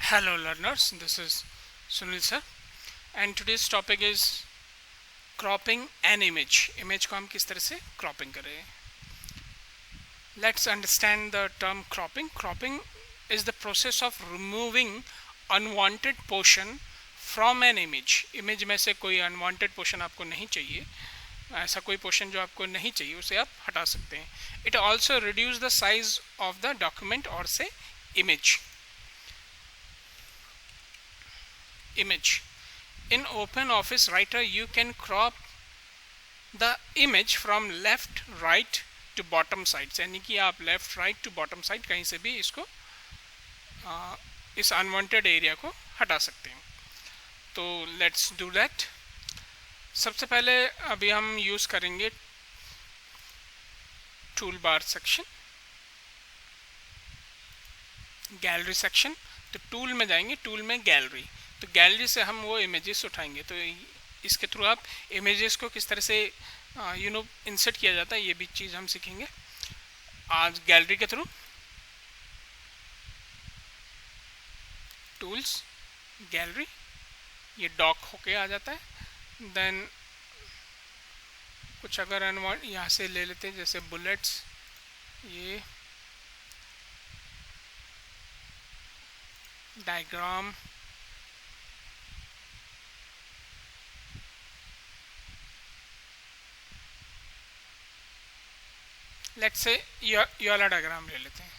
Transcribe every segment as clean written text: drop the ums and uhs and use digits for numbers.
Hello learners, this is Sunil sir and today's topic is cropping an image. Image को हम किस तरह से cropping करें. Let's understand the term cropping. Cropping is the process of removing unwanted portion from an image. Image में से कोई unwanted portion आपको नहीं चाहिए, ऐसा कोई portion जो आपको नहीं चाहिए उसे आप हटा सकते हैं. It also reduce the size of the document or say image. In OpenOffice Writer you can crop the image from left right to bottom sides, यानी कि आप left right to bottom side कहीं से भी इसको इस unwanted एरिया को हटा सकते हैं. तो let's do that. सबसे पहले अभी हम यूज़ करेंगे tool bar section, gallery section. तो टूल में जाएंगे, टूल में गैलरी, तो गैलरी से हम वो इमेजेस उठाएंगे. तो इसके थ्रू आप इमेजेस को किस तरह से इंसर्ट किया जाता है ये भी चीज़ हम सीखेंगे आज गैलरी के थ्रू. टूल्स, गैलरी, ये डॉक होके आ जाता है. देन कुछ अगर अनवांट यहाँ से ले लेते हैं जैसे बुलेट्स, ये डायग्राम, लेट्स से ये वाला डायग्राम ले लेते हैं.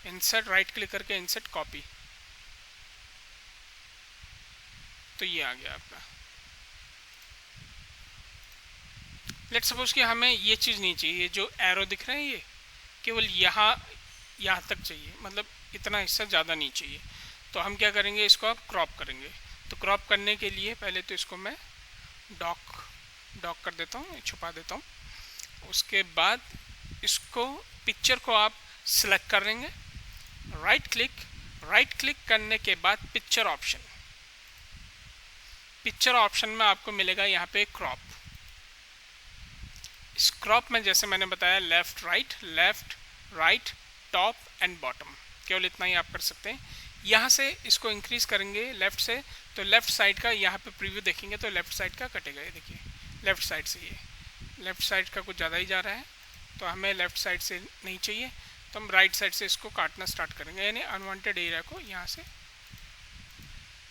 इंसर्ट, राइट क्लिक करके इंसर्ट कॉपी, तो ये आ गया आपका. लेट्स सपोज कि हमें ये चीज़ नहीं चाहिए, ये जो एरो दिख रहा है ये केवल यहाँ तक चाहिए, मतलब इतना हिस्सा ज़्यादा नहीं चाहिए. तो हम क्या करेंगे, इसको आप क्रॉप करेंगे. तो क्रॉप करने के लिए पहले तो इसको मैं डॉक कर देता हूँ, छुपा देता हूँ. उसके बाद इसको पिक्चर को आप सिलेक्ट कर लेंगे, राइट क्लिक करने के बाद पिक्चर ऑप्शन में आपको मिलेगा यहाँ पे क्रॉप. इस क्रॉप में जैसे मैंने बताया left right top and bottom, केवल इतना ही आप कर सकते हैं. यहाँ से इसको इंक्रीज करेंगे लेफ्ट से, तो लेफ्ट साइड का यहाँ पे प्रीव्यू देखेंगे तो लेफ्ट साइड का कटेगा. ये देखिए लेफ्ट साइड से, ये लेफ्ट साइड का कुछ ज़्यादा ही जा रहा है, तो हमें लेफ्ट साइड से नहीं चाहिए, तो हम राइट साइड से इसको काटना स्टार्ट करेंगे, यानी अनवांटेड एरिया को यहाँ से.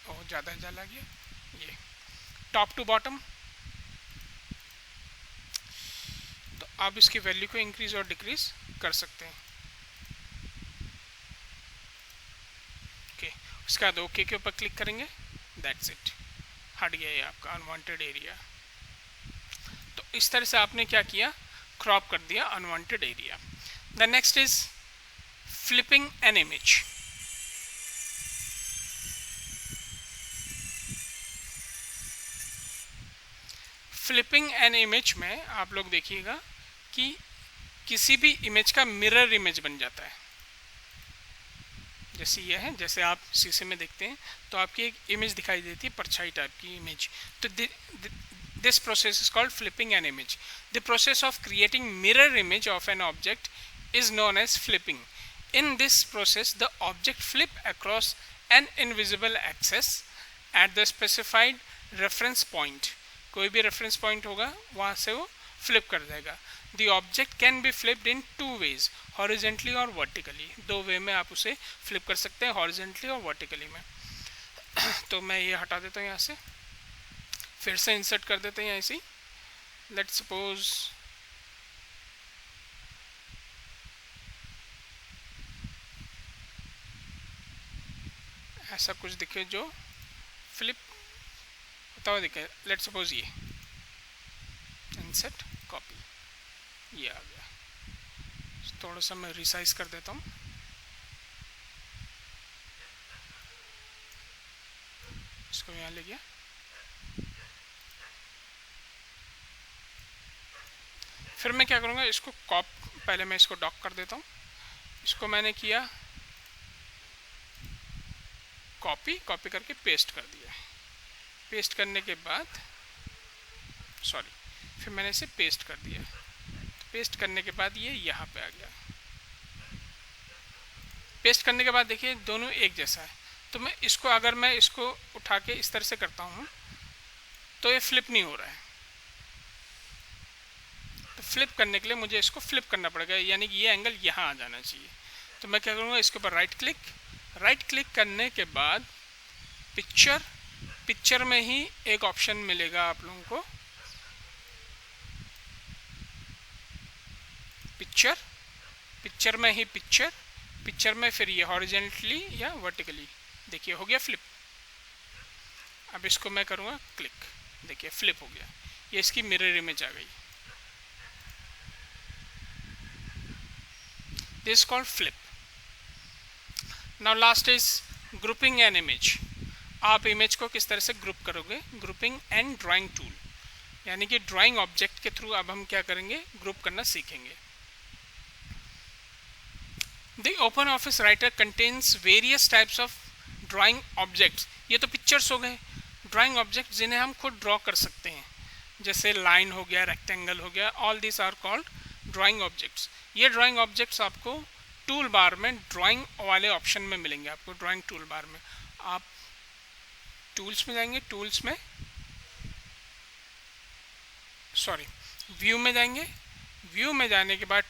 ओह ज़्यादा जला गया. ये टॉप टू बॉटम, तो आप इसकी वैल्यू को इंक्रीज और डिक्रीज कर सकते हैं. ओके, उसके बाद ओके के ऊपर क्लिक करेंगे, दैट्स इट, हट गया ये आपका अनवांटेड एरिया. तो इस तरह से आपने क्या किया, क्रॉप कर दिया unwanted area. The next is flipping an image. Flipping an image में आप लोग देखिएगा कि किसी भी इमेज का मिरर इमेज बन जाता है. जैसे ये है, जैसे आप शीशे में देखते हैं तो आपकी एक इमेज दिखाई देती है, परछाई टाइप की इमेज. तो this process is called flipping an image. The process of creating mirror image of an object is known as flipping. In this process, the object flip across an invisible axis at the specified reference point. कोई भी reference point होगा वहाँ से वो flip कर जाएगा. The object can be flipped in two ways, horizontally और vertically. दो वे में आप उसे flip कर सकते हैं, horizontally और vertically में. तो मैं ये हटा देता हूँ यहाँ से, फिर से इंसर्ट कर देते हैं ऐसे ही. लेट्स सपोज ऐसा कुछ दिखे जो फ्लिप होता हुआ दिखे. लेट्स सपोज ये इंसर्ट कॉपी, ये आ गया. थोड़ा सा मैं रिसाइज कर देता हूँ. इसको यहाँ ले गया. फिर मैं क्या करूँगा, इसको पहले मैं इसको डॉक कर देता हूँ. इसको मैंने किया कॉपी करके पेस्ट कर दिया. पेस्ट करने के बाद फिर मैंने इसे पेस्ट कर दिया. पेस्ट करने के बाद ये यहाँ पे आ गया. पेस्ट करने के बाद देखिए दोनों एक जैसा है, तो मैं इसको अगर मैं इसको उठा के इस तरह से करता हूँ तो ये फ्लिप नहीं हो रहा है। तो फ्लिप करने के लिए मुझे इसको फ्लिप करना पड़ेगा, यानी कि ये एंगल यहाँ आ जाना चाहिए। तो मैं क्या करूँगा, इसके ऊपर राइट क्लिक करने के बाद पिक्चर में ही एक ऑप्शन मिलेगा आप लोगों को, पिक्चर में ही पिक्चर में फिर ये हॉरिजॉन्टली या वर्टिकली, देखिए हो गया फ्लिप। अब इसको मैं करूँगा क्लिक, देखिए फ्लिप हो गया, ये इसकी मिरर इमेज आ गई। This is called flip. Now last is grouping an image. आप इमेज को किस तरह से ग्रुप करोगे, ग्रुपिंग एंड ड्राइंग टूल, यानी कि ड्राइंग ऑब्जेक्ट के थ्रू अब हम क्या करेंगे, ग्रुप करना सीखेंगे। The open office writer contains various types of drawing objects. ये तो पिक्चर्स हो गए, ड्राइंग ऑब्जेक्ट जिन्हें हम खुद ड्रॉ कर सकते हैं, जैसे लाइन हो गया, रेक्टेंगल हो गया, all this are called drawing objects. ये ड्राइंग ऑब्जेक्ट्स आपको टूल बार में ड्राइंग वाले ऑप्शन में मिलेंगे। आपको ड्राइंग टूल बार में आप टूल्स में जाएंगे, व्यू में जाएंगे, व्यू में जाने के बाद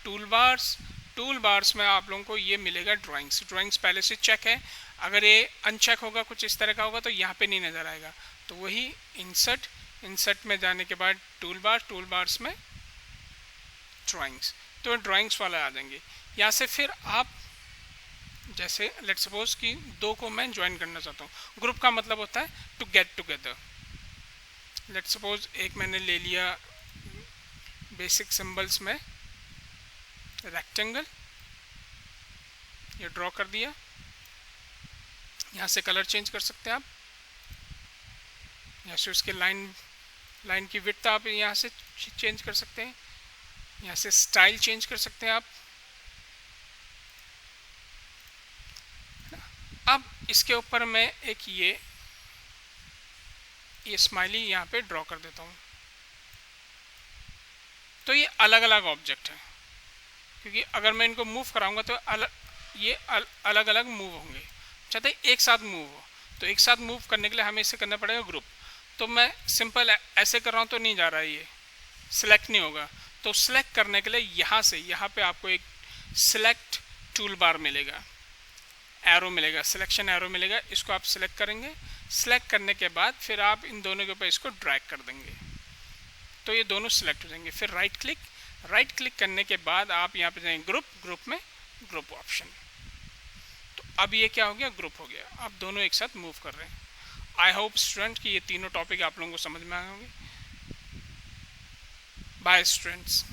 टूल बार्स में आप लोगों को ये मिलेगा ड्राइंग्स पहले से चेक है। अगर ये अनचेक होगा, कुछ इस तरह का होगा, तो यहाँ पे नहीं नज़र आएगा। तो वही इंसर्ट में जाने के बाद टूल बार्स में ड्राइंग्स, तो ड्राइंग्स वाला आ जाएंगे। यहाँ से फिर आप जैसे लेट सपोज कि दो को मैं ज्वाइन करना चाहता हूँ। ग्रुप का मतलब होता है to get together. Let suppose एक मैंने ले लिया बेसिक सिंबल्स में रेक्टेंगल, ये ड्रॉ कर दिया। यहाँ से कलर चेंज कर सकते हैं आप, यहाँ से उसके लाइन की विड्थ आप यहाँ से चेंज कर सकते हैं, यहाँ से स्टाइल चेंज कर सकते हैं आप। अब इसके ऊपर मैं एक ये स्माइली यहाँ पे ड्रॉ कर देता हूँ। तो ये अलग अलग ऑब्जेक्ट है, क्योंकि अगर मैं इनको मूव कराऊंगा तो ये अलग अलग मूव होंगे। चाहते एक साथ मूव हो, तो एक साथ मूव करने के लिए हमें इसे करना पड़ेगा ग्रुप। तो मैं सिंपल ऐसे कर रहा हूँ तो नहीं जा रहा है, ये सिलेक्ट नहीं होगा। तो सिलेक्ट करने के लिए यहाँ पे आपको एक सिलेक्ट टूल बार मिलेगा, एरो मिलेगा, सिलेक्शन एरो मिलेगा। इसको आप सिलेक्ट करेंगे। सिलेक्ट करने के बाद फिर आप इन दोनों के ऊपर इसको ड्रैग कर देंगे, तो ये दोनों सिलेक्ट हो जाएंगे। फिर राइट क्लिक करने के बाद आप यहाँ पे जाएंगे ग्रुप में ग्रुप ऑप्शन। तो अब ये क्या हो गया, ग्रुप हो गया। आप दोनों एक साथ मूव कर रहे हैं। आई होप स्टूडेंट कि ये तीनों टॉपिक आप लोगों को समझ में आए होंगे। Bye students.